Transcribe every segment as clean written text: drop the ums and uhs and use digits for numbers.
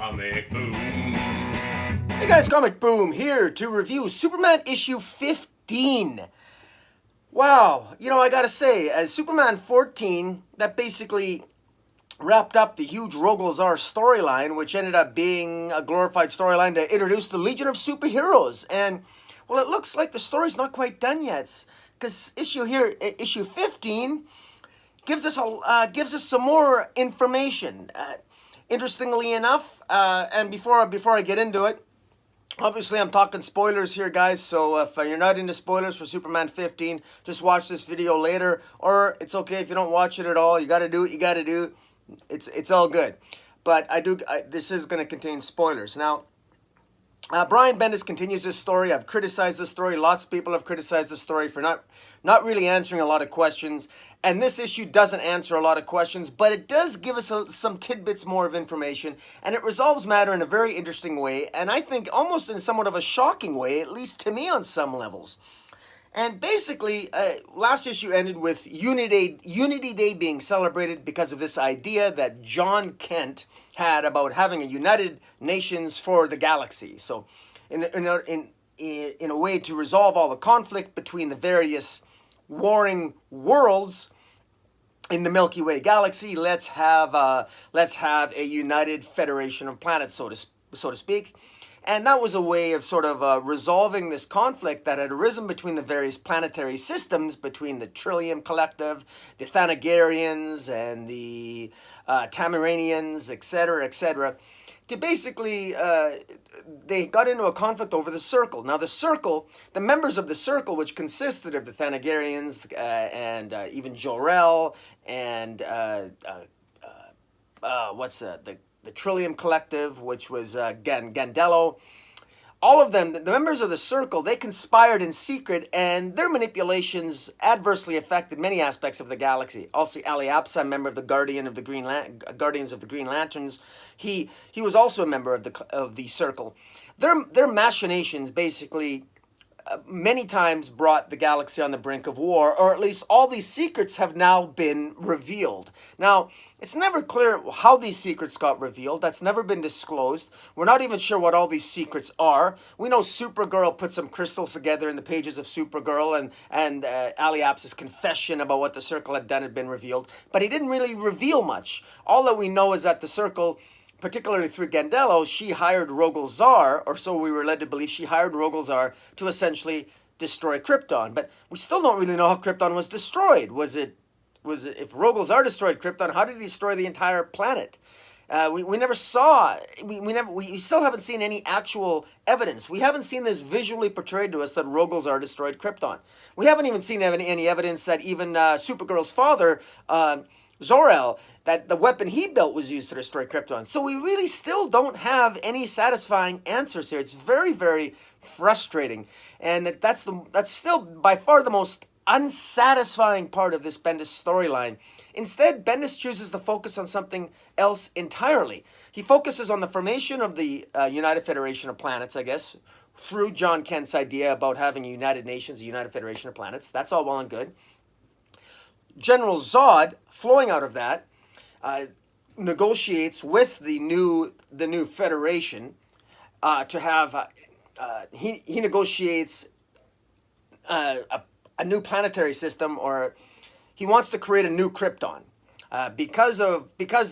Comic Boom. Hey guys, Comic Boom here to review Superman issue 15. Wow, I gotta say, as Superman 14, that basically wrapped up the huge Rogol-Zar storyline, which ended up being a glorified storyline to introduce the Legion of Superheroes. And, well, it looks like the story's not quite done yet, because issue 15, gives us some more information. Interestingly enough, and before I get into it, obviously I'm talking spoilers here, guys. So if you're not into spoilers for Superman 15, just watch this video later, or it's okay if you don't watch it at all. You got to do what you got to do. It's all good. But this is going to contain spoilers now. Brian Bendis continues this story. I've criticized this story. Lots of people have criticized this story for not really answering a lot of questions. And this issue doesn't answer a lot of questions, but it does give us some tidbits more of information. And it resolves matter in a very interesting way. And I think almost in somewhat of a shocking way, at least to me on some levels. And basically, last issue ended with Unity Day being celebrated because of this idea that John Kent had about having a United Nations for the galaxy. So, in a way to resolve all the conflict between the various warring worlds in the Milky Way galaxy, let's have a united federation of planets, so to speak. And that was a way of sort of resolving this conflict that had arisen between the various planetary systems, between the Trillium Collective, the Thanagarians, and the Tamaranians, etc., to basically, they got into a conflict over the Circle. Now, the members of the Circle, which consisted of the Thanagarians and even Jor-el and the Trillium Collective, which was Gandello. All of them, the members of the Circle, they conspired in secret, and their manipulations adversely affected many aspects of the galaxy. Also, Ali Apsa, a member of the Guardians of the Green Lanterns, he was also a member of the Circle. Their machinations basically many times brought the galaxy on the brink of war, or at least all these secrets have now been revealed. Now, it's never clear how these secrets got revealed. That's never been disclosed. We're not even sure what all these secrets are. We know Supergirl put some crystals together in the pages of Supergirl, and Ali Apsa's confession about what the Circle had done had been revealed, but he didn't really reveal much. All that we know is that the Circle, particularly through Gandello, she hired Rogol-Zar, or so we were led to believe, she hired Rogol-Zar to essentially destroy Krypton. But we still don't really know how Krypton was destroyed. Was it if Rogol-Zar destroyed Krypton, how did he destroy the entire planet? We never saw, we still haven't seen any actual evidence. We haven't seen this visually portrayed to us that Rogol-Zar destroyed Krypton. We haven't even seen any evidence that even Supergirl's father, Jor-el, that the weapon he built was used to destroy Krypton. So we really still don't have any satisfying answers here. It's very, very frustrating. And that's still by far the most unsatisfying part of this Bendis storyline. Instead, Bendis chooses to focus on something else entirely. He focuses on the formation of the United Federation of Planets, I guess, through John Kent's idea about having a United Nations, a United Federation of Planets. That's all well and good. General Zod, flowing out of that, negotiates with the new Federation to have. He negotiates a new planetary system, or he wants to create a new Krypton. Because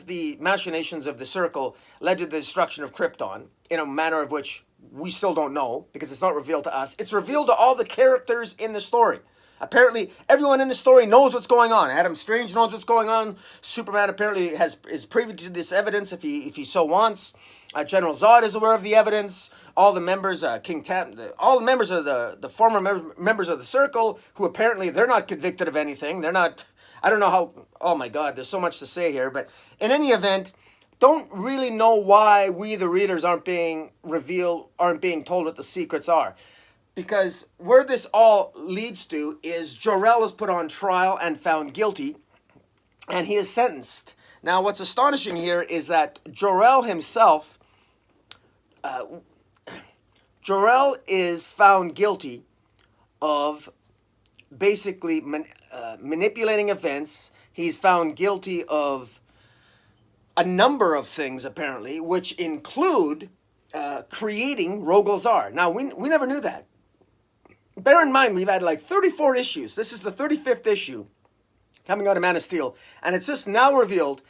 the machinations of the Circle led to the destruction of Krypton in a manner of which we still don't know, because it's not revealed to us. It's revealed to all the characters in the story. Apparently, everyone in the story knows what's going on. Adam Strange knows what's going on. Superman apparently is privy to this evidence if he so wants. General Zod is aware of the evidence. All the members, all the members of the former members of the Circle, who apparently they're not convicted of anything. They're not. I don't know how. Oh my God, there's so much to say here. But in any event, don't really know why we, the readers, aren't being told what the secrets are. Because where this all leads to is Jor-el is put on trial and found guilty, and he is sentenced. Now, what's astonishing here is that Jor-el himself, Jor-el is found guilty of basically manipulating events. He's found guilty of a number of things apparently, which include creating Rogol Zar. Now we never knew that. Bear in mind we've had like 34 issues. This is the 35th issue coming out of Man of Steel, and it's just now revealed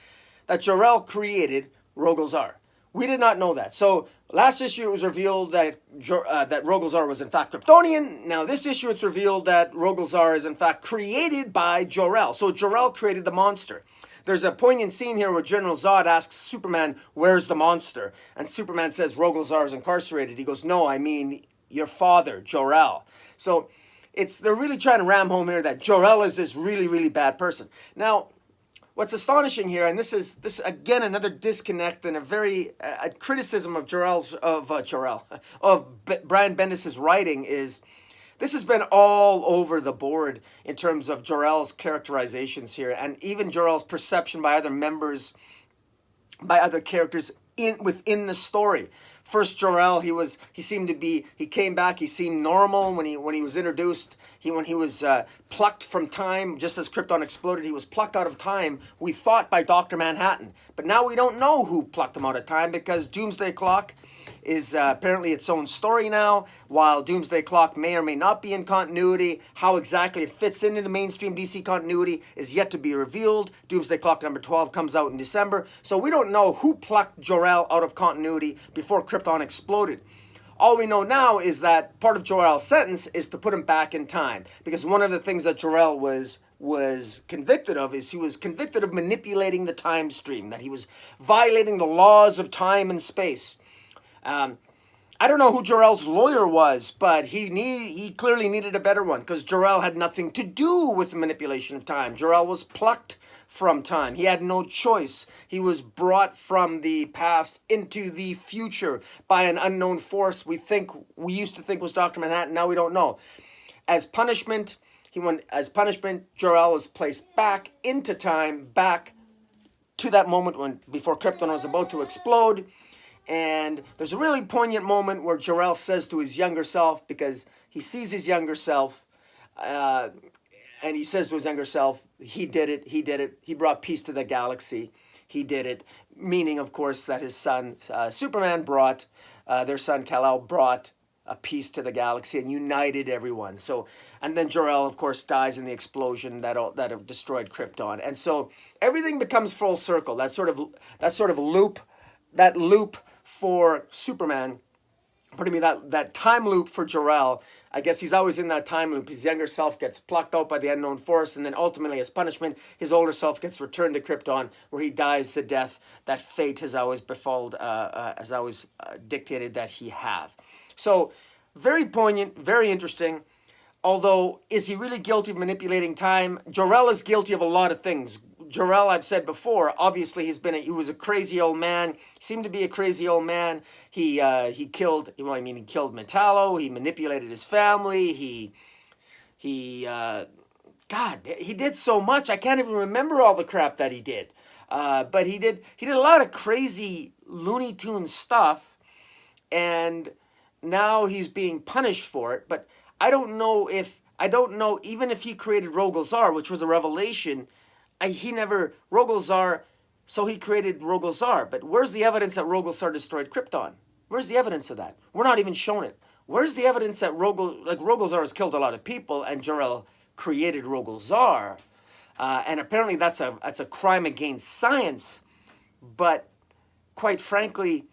that Jor-el created Rogol Zar. We did not know that. So last issue it was revealed that that Rogol Zar was in fact Kryptonian. Now this issue it's revealed that Rogol Zar is in fact created by Jor-el. So Jor-el created the monster. There's a poignant scene here where General Zod asks Superman, "Where's the monster?" And Superman says, "Rogol Zar is incarcerated." He goes, "No, I mean your father, Jor-el." So they're really trying to ram home here that Jor-el is this really, really bad person. Now, what's astonishing here, and this is again another disconnect and a criticism of Brian Bendis' writing, is this has been all over the board in terms of Jor-el's characterizations here, and even Jor-el's perception by other members, by other characters within the story. First, Jor-el, he came back, he seemed normal when he was introduced. When he was plucked from time, just as Krypton exploded, he was plucked out of time, we thought by Dr. Manhattan. But now we don't know who plucked him out of time, because Doomsday Clock is apparently its own story now. While Doomsday Clock may or may not be in continuity, how exactly it fits into the mainstream DC continuity is yet to be revealed. Doomsday Clock number 12 comes out in December, so we don't know who plucked Jor-el out of continuity before Krypton exploded. All we know now is that part of Jor-el's sentence is to put him back in time, because one of the things that Jor-el was convicted of is he was convicted of manipulating the time stream, that he was violating the laws of time and space. I don't know who Jor-el's lawyer was, but he clearly needed a better one, because Jor-el had nothing to do with the manipulation of time. Jor-el was plucked from time. He had no choice. He was brought from the past into the future by an unknown force we used to think was Dr. Manhattan. Now we don't know. As punishment, Jor-el was placed back into time, back to that moment before Krypton was about to explode. And there's a really poignant moment where Jor-el says to his younger self, because he sees his younger self, and he says to his younger self, he did it, he brought peace to the galaxy, he did it, meaning, of course, that his son, Superman, their son Kal-El brought a peace to the galaxy and united everyone. So, and then Jor-el, of course, dies in the explosion that have destroyed Krypton. And so everything becomes full circle. That sort of loop for Superman, that time loop for Jor-el. I guess he's always in that time loop. His younger self gets plucked out by the unknown force, and then ultimately, as punishment, his older self gets returned to Krypton, where he dies the death that fate has always dictated that he have. So, very poignant, very interesting. Although, is he really guilty of manipulating time? Jor-el is guilty of a lot of things. Jor-el, I've said before, obviously he was a crazy old man, seemed to be a crazy old man. He killed Metallo, he manipulated his family, he did so much, I can't even remember all the crap that he did. But he did a lot of crazy Looney Tunes stuff, and now he's being punished for it. But I don't know, even if he created Rogol Zar, which was a revelation. Rogol Zar, so he created Rogol Zar, but where's the evidence that Rogol Zar destroyed Krypton? Where's the evidence of that? We're not even shown it. Where's the evidence that Rogol Zar has killed a lot of people and Jor-el created Rogol Zar? And apparently that's a crime against science, but quite frankly,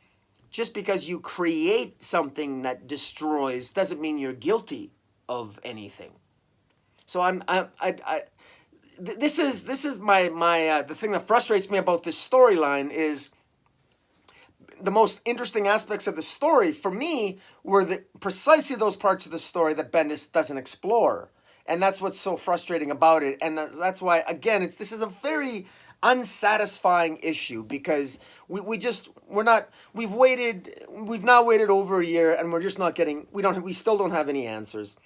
just because you create something that destroys doesn't mean you're guilty of anything. So this is my the thing that frustrates me about this storyline is the most interesting aspects of the story for me were precisely those parts of the story that Bendis doesn't explore, and that's what's so frustrating about it. And that's why, again, this is a very unsatisfying issue, because we've now waited over a year and we're just not getting, we still don't have any answers.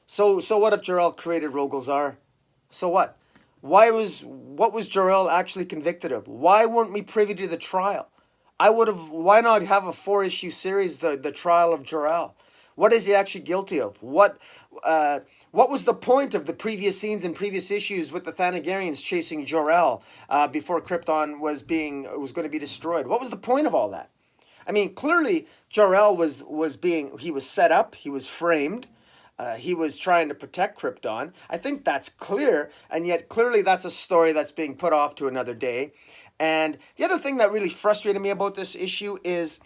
So what if Jor-el created Rogol Zar? So what? What was Jor-el actually convicted of? Why weren't we privy to the trial? Why not have a 4-issue series, the trial of Jor-el? What is he actually guilty of? What was the point of the previous scenes and previous issues with the Thanagarians chasing Jor-el before Krypton was going to be destroyed? What was the point of all that? I mean, clearly Jor-el he was set up, he was framed. He was trying to protect Krypton. I think that's clear, and yet clearly that's a story that's being put off to another day. And the other thing that really frustrated me about this issue is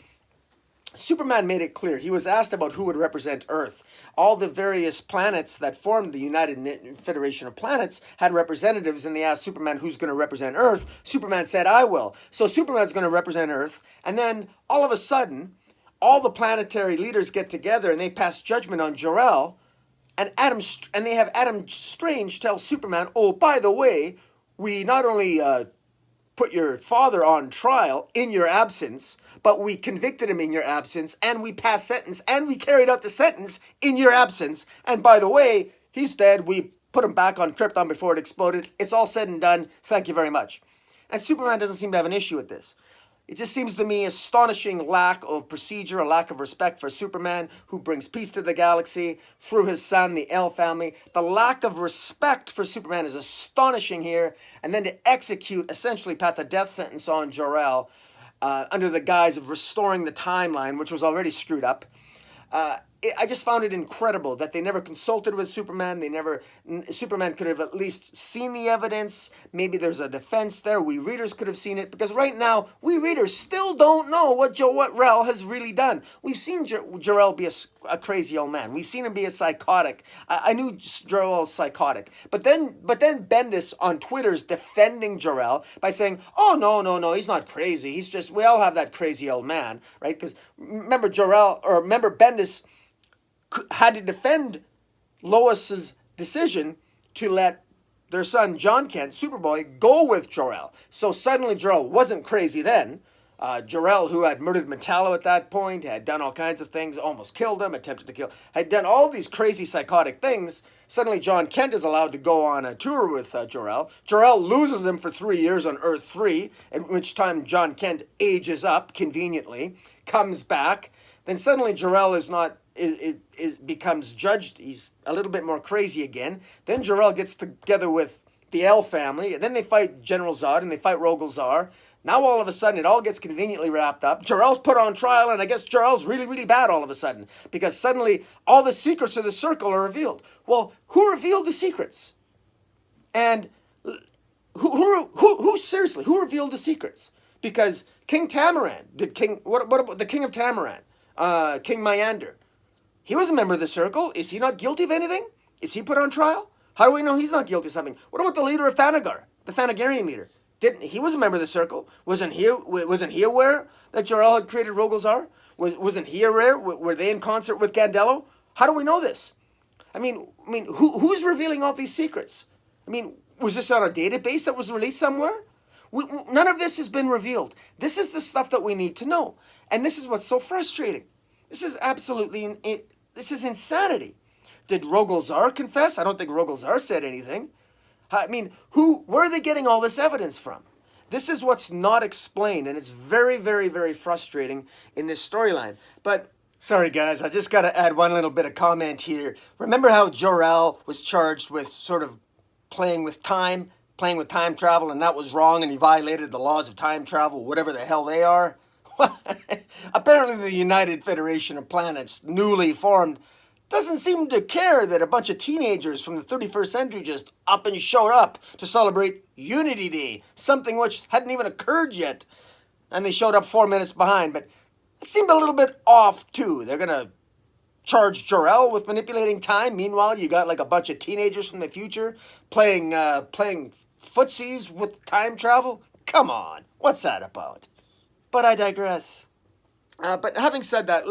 Superman made it clear. He was asked about who would represent Earth. All the various planets that formed the United Federation of Planets had representatives, and they asked Superman who's going to represent Earth. Superman said, I will. So Superman's going to represent Earth, and then all of a sudden, all the planetary leaders get together and they pass judgment on Jor-el. And they have Adam Strange tell Superman, oh, by the way, we not only put your father on trial in your absence, but we convicted him in your absence, and we passed sentence, and we carried out the sentence in your absence. And by the way, he's dead. We put him back on Krypton before it exploded. It's all said and done. Thank you very much. And Superman doesn't seem to have an issue with this. It just seems to me astonishing lack of procedure, a lack of respect for Superman, who brings peace to the galaxy through his son, the El family. The lack of respect for Superman is astonishing here. And then to execute, essentially pat the death sentence on Jor-el under the guise of restoring the timeline, which was already screwed up. I just found it incredible that they never consulted with Superman. Superman could have at least seen the evidence. Maybe there's a defense there. We readers could have seen it, because right now we readers still don't know what Jor-el has really done. We've seen Jor-el be a crazy old man. We've seen him be a psychotic. I knew Jor-el's psychotic, but then Bendis on Twitter's defending Jor-el by saying, "Oh no, he's not crazy. He's just, we all have that crazy old man, right?" Because remember Bendis had to defend Lois's decision to let their son John Kent, Superboy, go with Jor-el. So suddenly Jor-el wasn't crazy then. Jor-el, who had murdered Metallo at that point, had done all kinds of things, almost killed him, attempted to kill, had done all these crazy psychotic things. Suddenly John Kent is allowed to go on a tour with Jor-el. Jor-el loses him for 3 years on Earth 3, at which time John Kent ages up conveniently, comes back. Then suddenly Jor-el becomes judged. He's a little bit more crazy again. Then Jor-el gets together with the El family, and then they fight General Zod and they fight Rogol Zar. Now all of a sudden it all gets conveniently wrapped up. Jor-el's put on trial, and I guess Jor-el's really, really bad all of a sudden, because suddenly all the secrets of the Circle are revealed. Well, who revealed the secrets? And who seriously, who revealed the secrets? Because King Tamaran, what about the King of Tamaran? King Myander. He was a member of the Circle. Is he not guilty of anything? Is he put on trial? How do we know he's not guilty of something? What about the leader of Thanagar, the Thanagarian leader? He was a member of the Circle. Wasn't he aware that Jor-el had created Rogol Zar? Wasn't he aware? Were they in concert with Gandello? How do we know this? I mean, who's revealing all these secrets? I mean, was this on a database that was released somewhere? None of this has been revealed. This is the stuff that we need to know. And this is what's so frustrating. This is this is insanity. Did Rogol Zar confess? I don't think Rogol Zar said anything. I mean, where are they getting all this evidence from? This is what's not explained, and it's very, very, very frustrating in this storyline. But, sorry guys, I just got to add one little bit of comment here. Remember how Jor-el was charged with sort of playing with time travel, and that was wrong, and he violated the laws of time travel, whatever the hell they are? Apparently the United Federation of Planets, newly formed, doesn't seem to care that a bunch of teenagers from the 31st century just up and showed up to celebrate Unity Day, something which hadn't even occurred yet, and they showed up 4 minutes behind. But it seemed a little bit off too. They're gonna charge Jor-el with manipulating time. Meanwhile, you got like a bunch of teenagers from the future playing footsies with time travel. Come on, what's that about? But I digress. But having said that,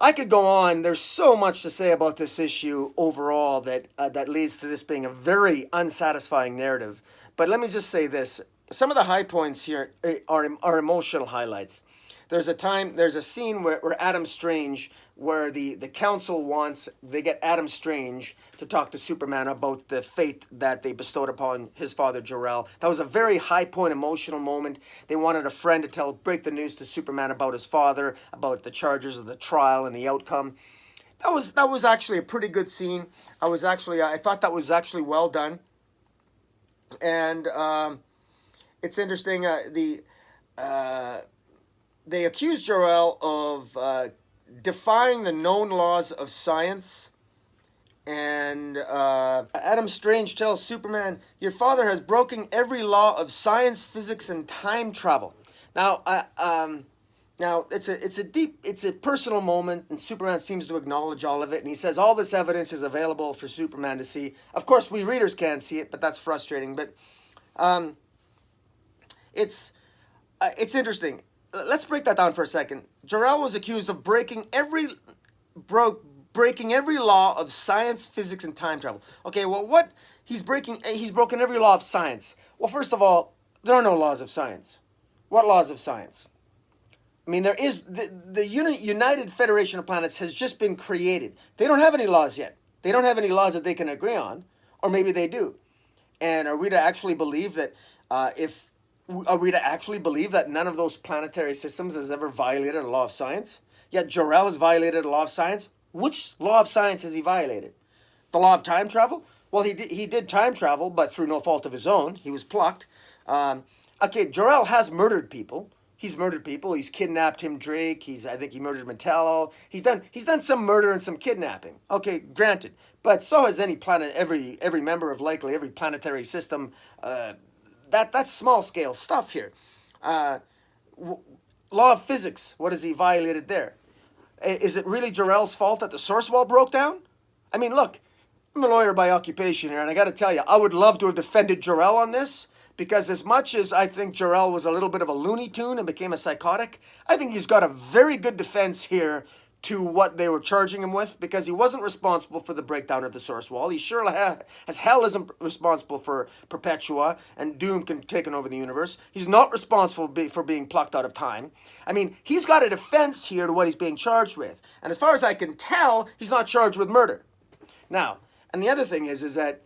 I could go on. There's so much to say about this issue overall that leads to this being a very unsatisfying narrative. But let me just say this. some of the high points here are emotional highlights. There's a scene where Adam Strange, where the council they get Adam Strange to talk to Superman about the fate that they bestowed upon his father Jor-el. That was a very high point emotional moment. They wanted a friend to break the news to Superman about his father, about the charges of the trial and the outcome. That was actually a pretty good scene. I thought that was actually well done, and it's interesting. They accused Jor-el of defying the known laws of science. And Adam Strange tells Superman, "Your father has broken every law of science, physics, and time travel." Now, now it's a personal moment, and Superman seems to acknowledge all of it. And he says all this evidence is available for Superman to see. Of course, we readers can't see it, but that's frustrating. But it's interesting. Let's break that down for a second. Jor-el was accused of breaking every law of science, physics, and time travel. Okay, well, what he's broken every law of science. Well, first of all, there are no laws of science. What laws of science? I mean, there is the United Federation of Planets has just been created. They don't have any laws yet. They don't have any laws that they can agree on, or maybe they do. And are we to actually believe that none of those planetary systems has ever violated a law of science? Yet Jor-el has violated a law of science. Which law of science has he violated? The law of time travel? Well, he did time travel, but through no fault of his own. He was plucked. Okay, Jor-el has murdered people. He's murdered people. He's kidnapped Tim Drake. I think he murdered Metallo. He's done some murder and some kidnapping. Okay, granted. But so has every member of likely every planetary system. That's small scale stuff here. Law of physics. What has he violated there? Is it really Jor-el's fault that the source wall broke down? I mean, look, I'm a lawyer by occupation here, and I got to tell you, I would love to have defended Jor-el on this, because as much as I think Jor-el was a little bit of a Looney Tune and became a psychotic, I think he's got a very good defense here to what they were charging him with, because he wasn't responsible for the breakdown of the source wall. He sure as hell isn't responsible for Perpetua and Doom taking over the universe. He's not responsible for being plucked out of time. I mean, he's got a defense here to what he's being charged with. And as far as I can tell, he's not charged with murder. Now, and the other thing is that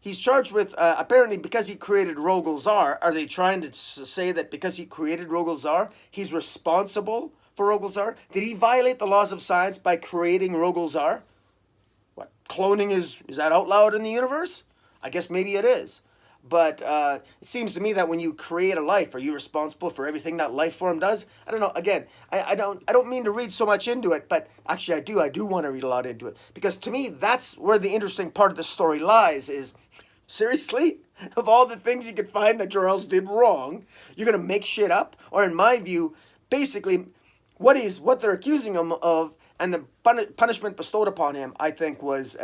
he's charged with, apparently because he created Rogol-Zar, are they trying to say that because he created Rogol-Zar, he's responsible for Rogol-Zar? Did he violate the laws of science by creating Rogol-Zar? What, cloning is that outlawed in the universe? I guess maybe it is. But it seems to me that when you create a life, are you responsible for everything that life form does? I don't know. Again, I don't mean to read so much into it, but actually I do want to read a lot into it. Because to me, that's where the interesting part of the story lies is, seriously? Of all the things you could find that Jor-el did wrong, you're going to make shit up? Or in my view, basically, what they're accusing him of and the punishment bestowed upon him, I think, was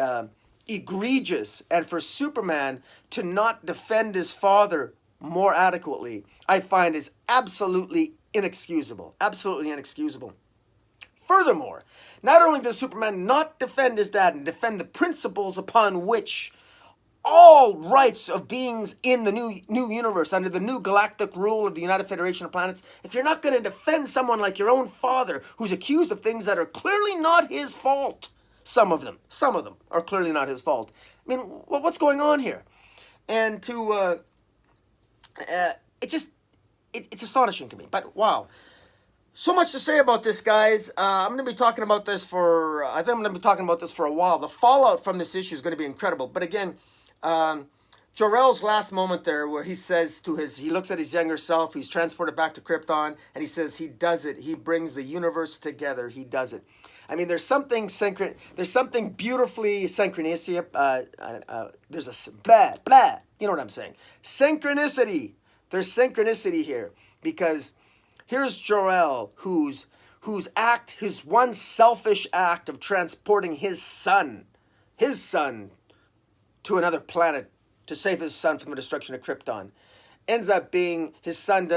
egregious. And for Superman to not defend his father more adequately, I find is absolutely inexcusable. Absolutely inexcusable. Furthermore, not only does Superman not defend his dad and defend the principles upon which all rights of beings in the new universe, under the new galactic rule of the United Federation of Planets, if you're not going to defend someone like your own father who's accused of things that are clearly not his fault, some of them are clearly not his fault. I mean, what's going on here? And it's astonishing to me. But wow, so much to say about this, guys. I'm going to be talking about this for a while. The fallout from this issue is going to be incredible. But again, Jor-el's last moment there, where he says he looks at his younger self, he's transported back to Krypton, and he says he does it. He brings the universe together. He does it. I mean, there's something beautifully synchronicity. There's a blah. You know what I'm saying? Synchronicity. There's synchronicity here, because here's Jor-el, whose one selfish act of transporting his son to another planet to save his son from the destruction of Krypton, ends up being his son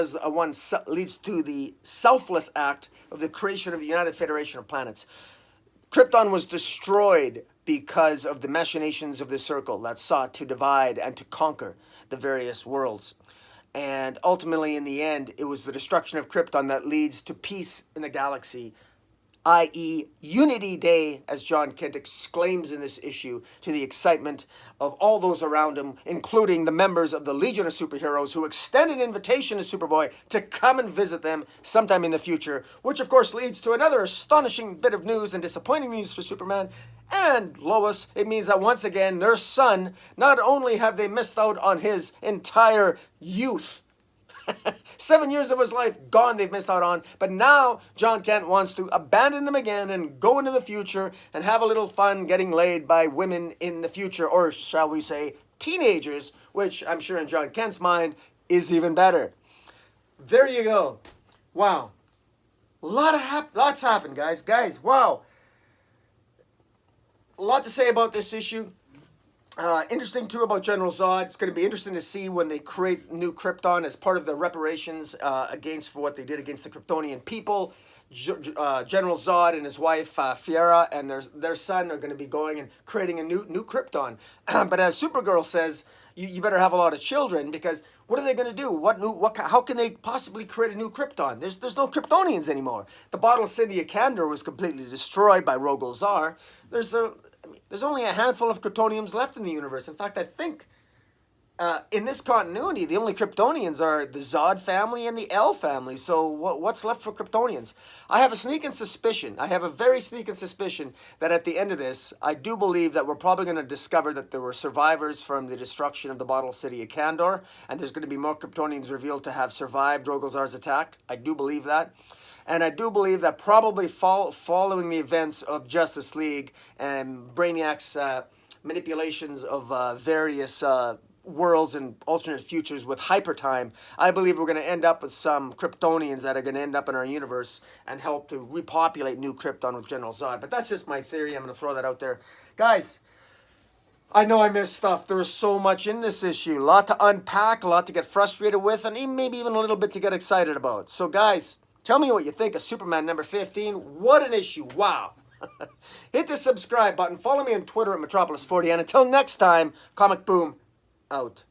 leads to the selfless act of the creation of the United Federation of Planets. Krypton was destroyed because of the machinations of the Circle that sought to divide and to conquer the various worlds. And ultimately, in the end, it was the destruction of Krypton that leads to peace in the galaxy, i.e., Unity Day, as John Kent exclaims in this issue, to the excitement of all those around him, including the members of the Legion of Superheroes, who extend an invitation to Superboy to come and visit them sometime in the future, which of course leads to another astonishing bit of news and disappointing news for Superman and Lois. It means that once again, their son, not only have they missed out on his entire youth, 7 years of his life gone, they've missed out on. But now John Kent wants to abandon them again and go into the future and have a little fun getting laid by women in the future, or shall we say teenagers, which I'm sure in John Kent's mind is even better. There you go. Wow. Lots happened, guys. Guys, wow. A lot to say about this issue. Interesting too about General Zod. It's going to be interesting to see when they create new Krypton as part of the reparations for what they did against the Kryptonian people. General Zod and his wife Fiera and their son are going to be going and creating a new Krypton. But as Supergirl says, you better have a lot of children, because what are they going to do? How can they possibly create a new Krypton? There's no Kryptonians anymore. The Bottle City of Kandor was completely destroyed by Rogol Zar. There's only a handful of Kryptonians left in the universe. In fact, I think in this continuity, the only Kryptonians are the Zod family and the El family. So what's left for Kryptonians? I have a very sneaking suspicion that at the end of this, I do believe that we're probably going to discover that there were survivors from the destruction of the Bottle City of Kandor, and there's going to be more Kryptonians revealed to have survived Rogol Zar's attack. I do believe that. And I do believe that probably following the events of Justice League and Brainiac's manipulations of various worlds and alternate futures with hypertime, I believe we're going to end up with some Kryptonians that are going to end up in our universe and help to repopulate New Krypton with General Zod. But that's just my theory. I'm going to throw that out there. Guys, I know I missed stuff. There was so much in this issue. A lot to unpack, a lot to get frustrated with, and maybe even a little bit to get excited about. So guys, tell me what you think of Superman number 15. What an issue. Wow. Hit the subscribe button. Follow me on Twitter at Metropolis40. And until next time, Comic Boom out.